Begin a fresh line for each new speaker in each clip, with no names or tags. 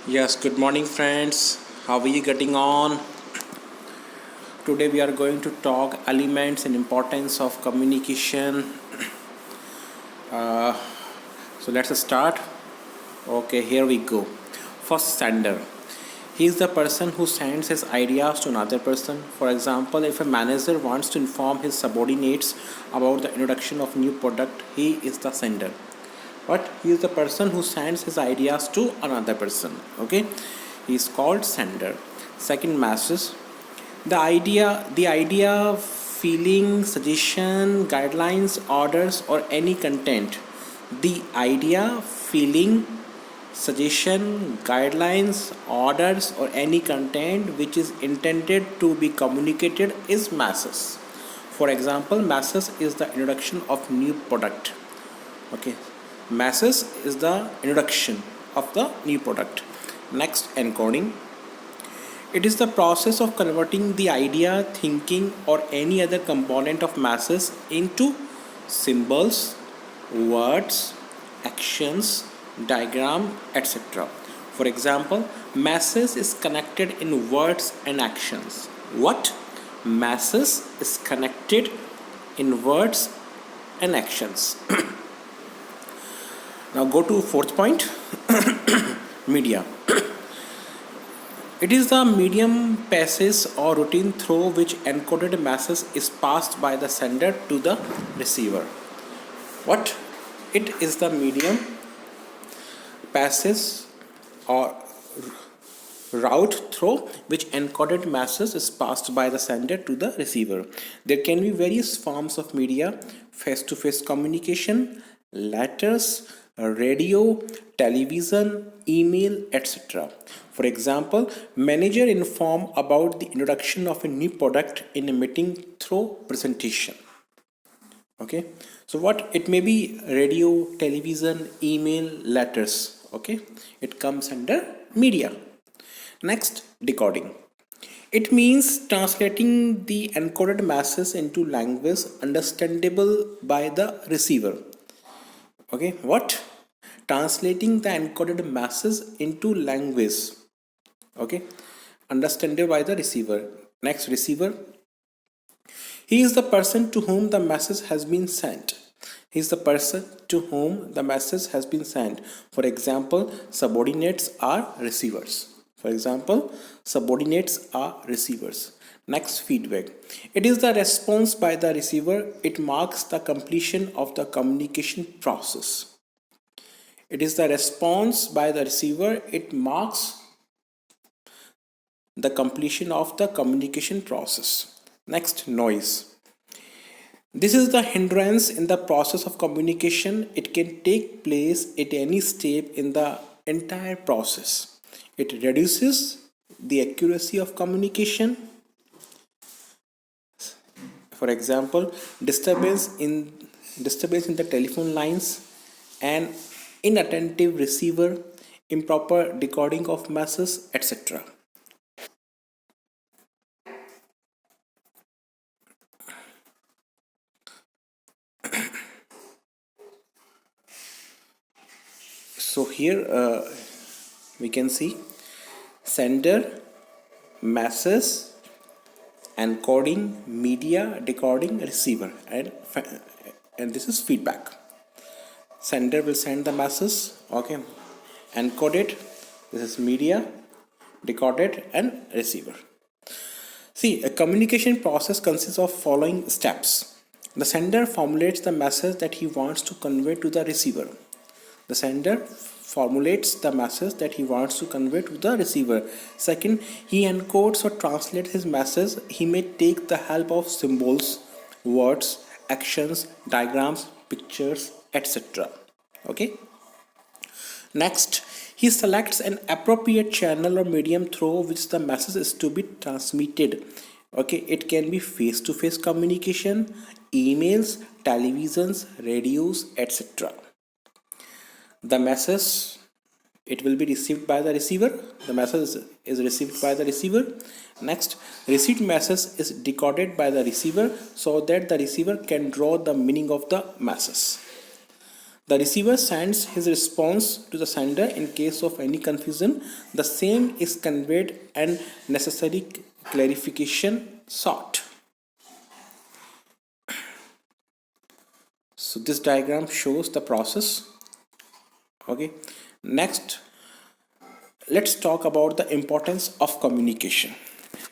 Yes, good morning, friends. How are you getting on? Today we are going to talk elements and importance of communication. So let's start. Okay, here we go. First, sender. He is the person who sends his ideas to another person. For example, if a manager wants to inform his subordinates about the introduction of new product, he is the sender. But he is the person who sends his ideas to another person. Okay, he is called sender. Second, message. The idea, feeling, suggestion, guidelines, orders, or any content. The idea, feeling, suggestion, guidelines, orders, or any content which is intended to be communicated is message. For example, message is the introduction of new product. Okay, message is the introduction of the new product. Next, encoding. It is the process of converting the idea, thinking, or any other component of masses into symbols, words, actions, diagram, etc. For example, masses is connected in words and actions. What? Masses is connected in words and actions. Now go to fourth point. Media. It is the medium, passage, or routine through which encoded message is passed by the sender to the receiver. What? It is the medium, passage, or route through which encoded message is passed by the sender to the receiver. There can be various forms of media: face-to-face communication, letters, radio, television, email, etc. For example, manager inform about the introduction of a new product in a meeting through presentation. Okay, so what it may be: radio, television, email, letters. Okay, it comes under media. Next, decoding. It means translating the encoded masses into language understandable by the receiver. Okay, what? Translating the encoded masses into language. Okay, understandable by the receiver. Next, receiver. He is the person to whom the message has been sent. He is the person to whom the message has been sent. For example, subordinates are receivers. For example, subordinates are receivers. Next, feedback. It is the response by the receiver. It marks the completion of the communication process. It is the response by the receiver. It marks the completion of the communication process. Next, noise. This is the hindrance in the process of communication. It can take place at any step in the entire process. It reduces the accuracy of communication. For example, disturbance in the telephone lines, an inattentive receiver, improper decoding of masses, etc. So here we can see sender, message, encoding, media, decoding, receiver, and this is feedback. Sender will send the message. Okay, encoded. This is media, decoded, and receiver. See, a communication process consists of following steps. The sender formulates the message that he wants to convey to the receiver. The sender formulates the message that he wants to convey to the receiver. Second, he encodes or translates his message. He may take the help of symbols, words, actions, diagrams, pictures, etc. Okay. Next, he selects an appropriate channel or medium through which the message is to be transmitted. Okay, it can be face-to-face communication, emails, televisions, radios, etc. The message, it will be received by the receiver. The message is received by the receiver. Next, received message is decoded by the receiver so that the receiver can draw the meaning of the message. The receiver sends his response to the sender. In case of any confusion, the same is conveyed and necessary clarification sought. So this diagram shows the process. Okay, next let's talk about the importance of communication.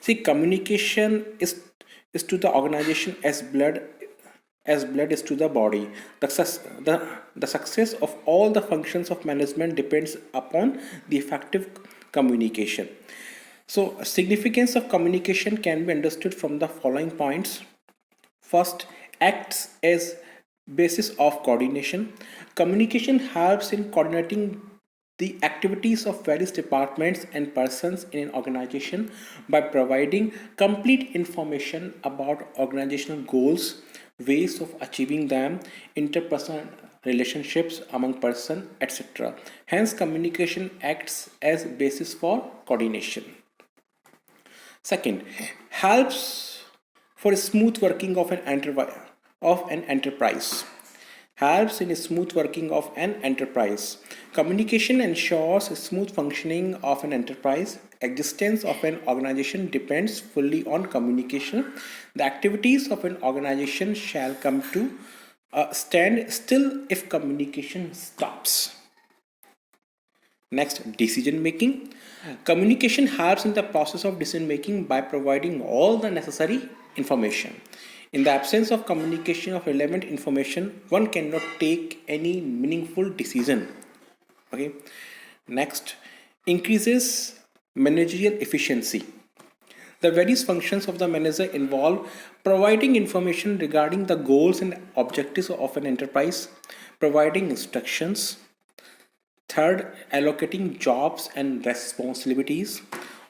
See, communication is to the organization as blood is to the body. The success of all the functions of management depends upon the effective communication. So, significance of communication can be understood from the following points. First, acts as basis of coordination. Communication helps in coordinating the activities of various departments and persons in an organization by providing complete information about organizational goals, ways of achieving them, interpersonal relationships among persons, etc. Hence, communication acts as basis for coordination. Second, helps for smooth working of an enterprise. Helps in smooth working of an enterprise. Communication ensures smooth functioning of an enterprise. Existence of an organization depends fully on communication. The activities of an organization shall come to stand still if communication stops. Next, decision making. Communication helps in the process of decision making by providing all the necessary information. In the absence of communication of relevant information, one cannot take any meaningful decision. Okay. Next, increases managerial efficiency. The various functions of the manager involve providing information regarding the goals and objectives of an enterprise, providing instructions. Third, allocating jobs and responsibilities,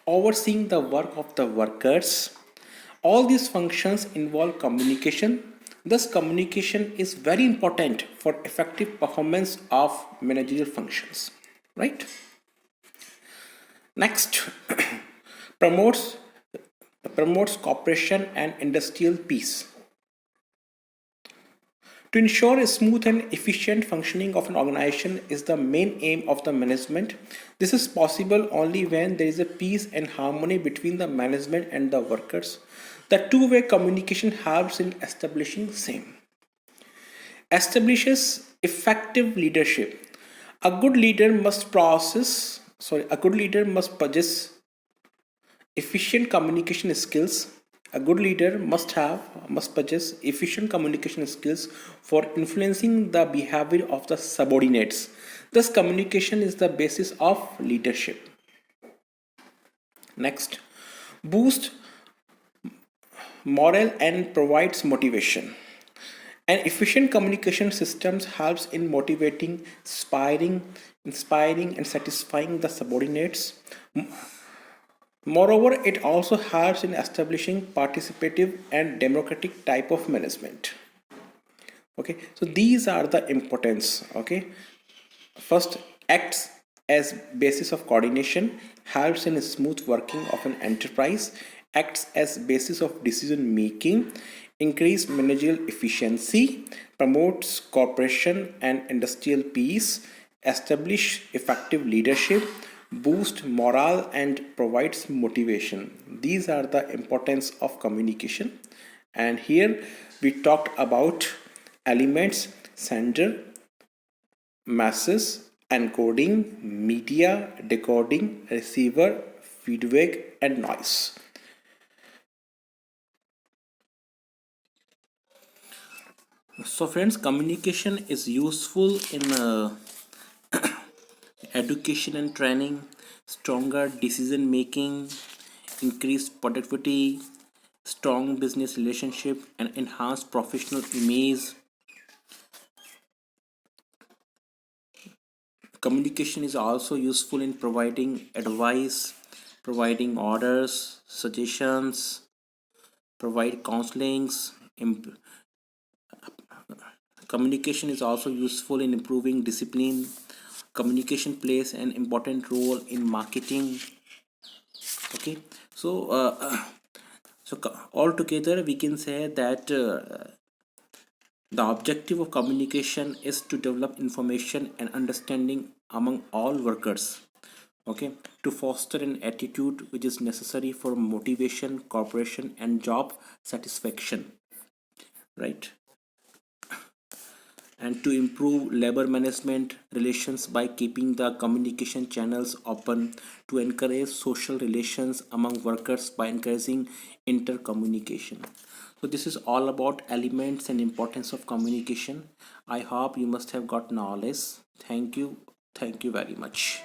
overseeing the work of the workers. All these functions involve communication. Thus, communication is very important for effective performance of managerial functions. Right? Next, promotes promotes cooperation and industrial peace. To ensure a smooth and efficient functioning of an organization is the main aim of the management. This is possible only when there is a peace and harmony between the management and the workers. The two-way communication helps in establishing same. Establishes effective leadership. A good leader must possess efficient communication skills. A good leader must possess efficient communication skills for influencing the behavior of the subordinates. Thus, communication is the basis of leadership. Next, boost morale and provides motivation. An efficient communication system helps in motivating, inspiring, and satisfying the subordinates. Moreover, it also helps in establishing participative and democratic type of management. Okay, so these are the importance. Okay, first, acts as basis of coordination, helps in smooth working of an enterprise, acts as basis of decision making, increase managerial efficiency, promotes cooperation and industrial peace, establish effective leadership, boost morale and provides motivation. These are the importance of communication. And here we talked about elements: sender, masses, encoding, media, decoding, receiver, feedback, and noise. So friends, communication is useful in education and training, stronger decision making, increased productivity, strong business relationship, and enhanced professional image. Communication is also useful in providing advice, providing orders, suggestions, provide counselings. Communication is also useful in improving discipline. Communication plays an important role in marketing. Okay, so altogether we can say that The objective of communication is to develop information and understanding among all workers, okay, to foster an attitude which is necessary for motivation, cooperation, and job satisfaction, right? And to improve labor management relations by keeping the communication channels open, to encourage social relations among workers by encouraging intercommunication. So this is all about elements and importance of communication. I hope you must have got knowledge. Thank you very much.